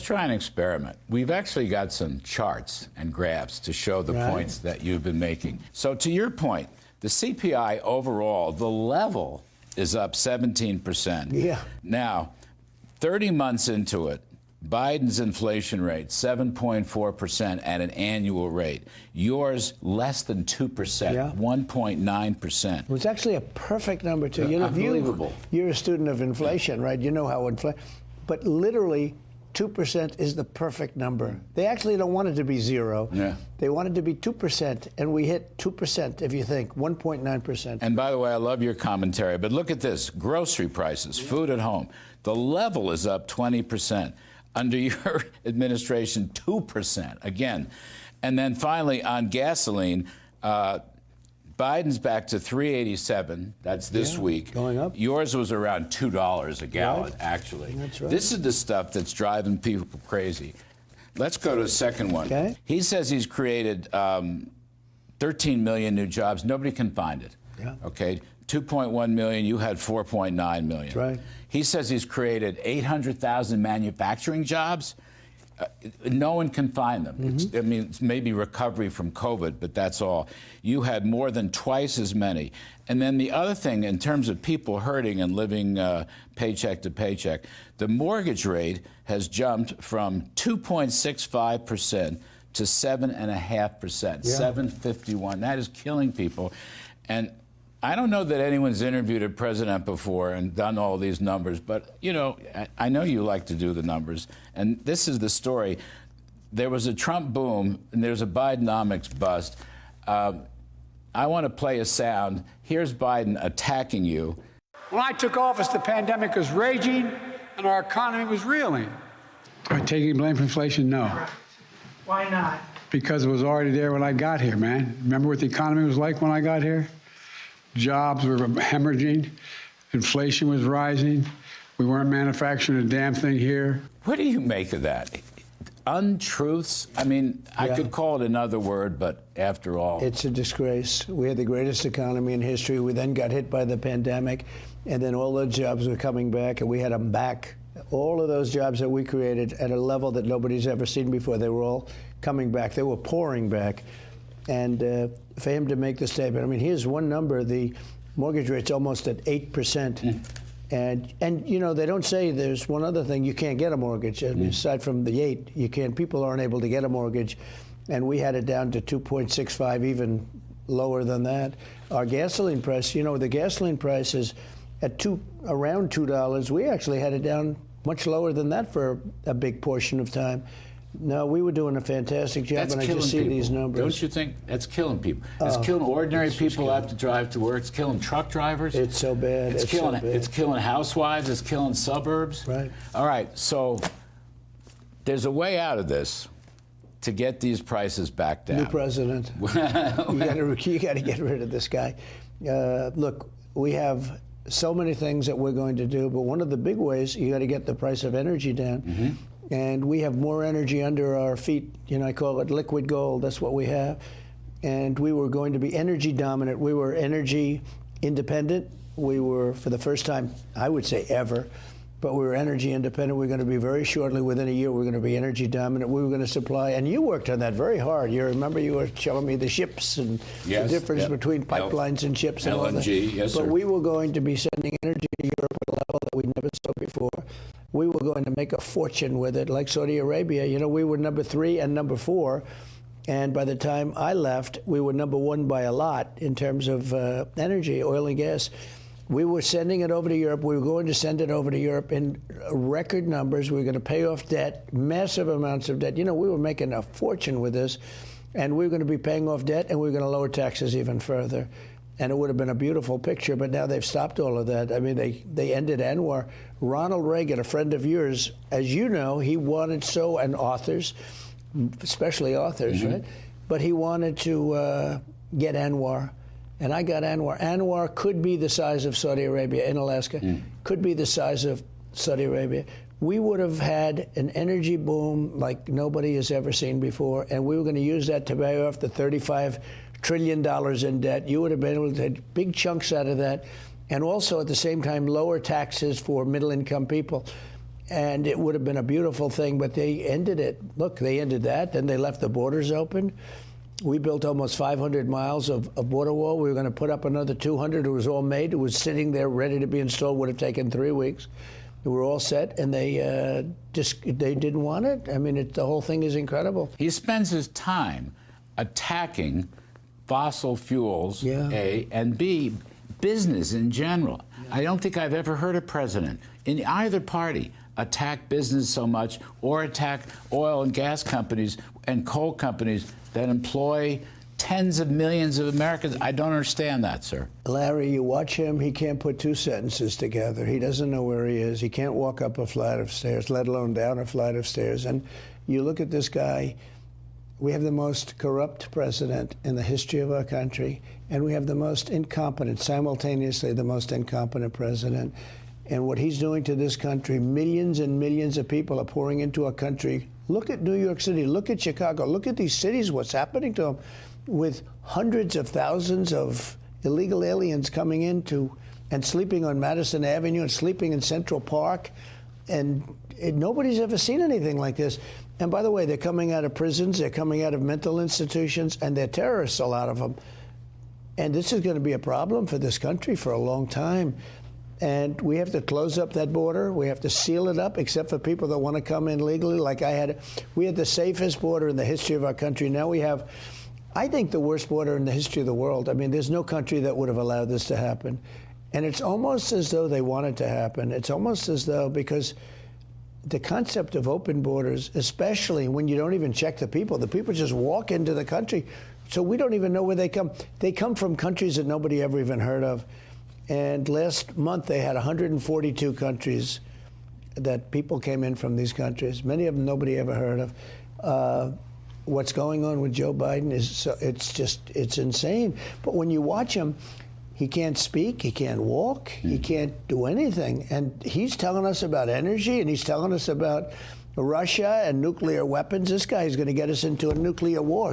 try an experiment. We've actually got some charts and graphs to show the points that you've been making. So to your point, the CPI overall, the level is up 17%. Yeah. Now, 30 months into it, Biden's inflation rate, 7.4% at an annual rate. Yours, less than 2%, 1.9%. It was actually a perfect number, too. You know, unbelievable. You're a student of inflation, right? You know how inflation... But literally, 2% is the perfect number. They actually don't want it to be zero. Yeah. They want it to be 2%, and we hit 2%, if you think, 1.9%. And by the way, I love your commentary, but look at this. Grocery prices, food at home. The level is up 20%. Under your administration, 2%, again. And then finally, on gasoline, Biden's back to $3.87. That's this week. Going up. Yours was around $2 a gallon, actually. That's right. This is the stuff that's driving people crazy. Let's go to the second one. Okay. He says he's created 13 million new jobs. Nobody can find it. Yeah. Okay. 2.1 million. You had 4.9 million. That's right. He says he's created 800,000 manufacturing jobs. No one can find them. I mean, it's maybe recovery from COVID, but that's all. You had more than twice as many. And then the other thing, in terms of people hurting and living paycheck to paycheck, the mortgage rate has jumped from 2.65% to 7.5%, 751. That is killing people. And I don't know that anyone's interviewed a president before and done all these numbers, but, you know, I know you like to do the numbers. And this is the story. There was a Trump boom, and there's a Bidenomics bust. I want to play a sound. Here's Biden attacking you. When I took office, the pandemic was raging, and our economy was reeling. Am I taking blame for inflation? No. Why not? Because it was already there when I got here, man. Remember what the economy was like when I got here? Jobs were hemorrhaging. Inflation was rising. We weren't manufacturing a damn thing here. What do you make of that? Untruths? I mean, I could call it another word, but after all. It's a disgrace. We had the greatest economy in history. We then got hit by the pandemic, and then all those jobs were coming back, and we had them back. All of those jobs that we created at a level that nobody's ever seen before, they were all coming back. They were pouring back. And for him to make the statement, I mean, here's one number. The mortgage rate's almost at 8%. And you know, they don't say there's one other thing. You can't get a mortgage. I mean, aside from the 8, you can't. People aren't able to get a mortgage. And we had it down to 2.65, even lower than that. Our gasoline price, you know, the gasoline price is at around $2. We actually had it down much lower than that for a big portion of time. No, we were doing a fantastic job, and I just see these numbers. Don't you think that's killing people? It's killing ordinary people who have to drive to work. It's killing truck drivers. It's so bad. It's killing. So bad. It's killing housewives. It's killing suburbs. Right. All right. So there's a way out of this to get these prices back down. New president. You got to get rid of this guy. Look, we have so many things that we're going to do, but one of the big ways, you got to get the price of energy down. And we have more energy under our feet. You know, I call it liquid gold. That's what we have. And we were going to be energy dominant. We were energy independent. We were, for the first time, I would say ever, but we were energy independent. We're going to be very shortly, within a year, we're going to be energy dominant. We were going to supply, and you worked on that very hard. You remember you were showing me the ships and the difference between pipelines and ships and all that. LNG, yes, sir. But we were going to be sending energy to Europe at a level that we never saw before. We were going to make a fortune with it, like Saudi Arabia. You know, we were number 3 and number 4. And by the time I left, we were number 1 by a lot in terms of energy, oil and gas. We were sending it over to Europe. We were going to send it over to Europe in record numbers. We were going to pay off debt, massive amounts of debt. You know, we were making a fortune with this. And we were going to be paying off debt, and we were going to lower taxes even further. And it would have been a beautiful picture, but now they've stopped all of that. I mean, they ended ANWR. Ronald Reagan, a friend of yours, as you know, he wanted and authors, especially authors, right? But he wanted to get ANWR, and I got ANWR. ANWR could be the size of Saudi Arabia in Alaska, could be the size of Saudi Arabia. We would have had an energy boom like nobody has ever seen before, and we were going to use that to pay off the $35 trillion in debt. You would have been able to take big chunks out of that, and also at the same time lower taxes for middle-income people. And it would have been a beautiful thing, but they ended it. Look, they ended that. Then they left the borders open. We built almost 500 miles of border wall. We were going to put up another 200. It was all made. It was sitting there ready to be installed. Would have taken 3 weeks. We were all set, and they didn't want it. I mean, the whole thing is incredible. He spends his time attacking fossil fuels, A, and B, business in general. I don't think I've ever heard a president in either party attack business so much or attack oil and gas companies and coal companies that employ tens of millions of Americans. I don't understand that, sir. Larry, you watch him, he can't put two sentences together. He doesn't know where he is. He can't walk up a flight of stairs, let alone down a flight of stairs. And you look at this guy, we have the most corrupt president in the history of our country, and we have the most incompetent, simultaneously the most incompetent president. And what he's doing to this country, millions and millions of people are pouring into our country. Look at New York City, look at Chicago, look at these cities, what's happening to them, with hundreds of thousands of illegal aliens coming into and sleeping on Madison Avenue and sleeping in Central Park. And nobody's ever seen anything like this. And by the way, they're coming out of prisons, they're coming out of mental institutions, and they're terrorists, a lot of them. And this is going to be a problem for this country for a long time. And we have to close up that border. We have to seal it up, except for people that want to come in legally. Like we had the safest border in the history of our country. Now we have, I think, the worst border in the history of the world. I mean, there's no country that would have allowed this to happen. And it's almost as though they want it to happen. It's almost as though, because the concept of open borders, especially when you don't even check the people just walk into the country. So we don't even know where they come. They come from countries that nobody ever even heard of. And last month, they had 142 countries that people came in from these countries. Many of them nobody ever heard of. What's going on with Joe Biden it's insane. But when you watch him, he can't speak, he can't walk, he can't do anything. And he's telling us about energy, and he's telling us about Russia and nuclear weapons. This guy is going to get us into a nuclear war.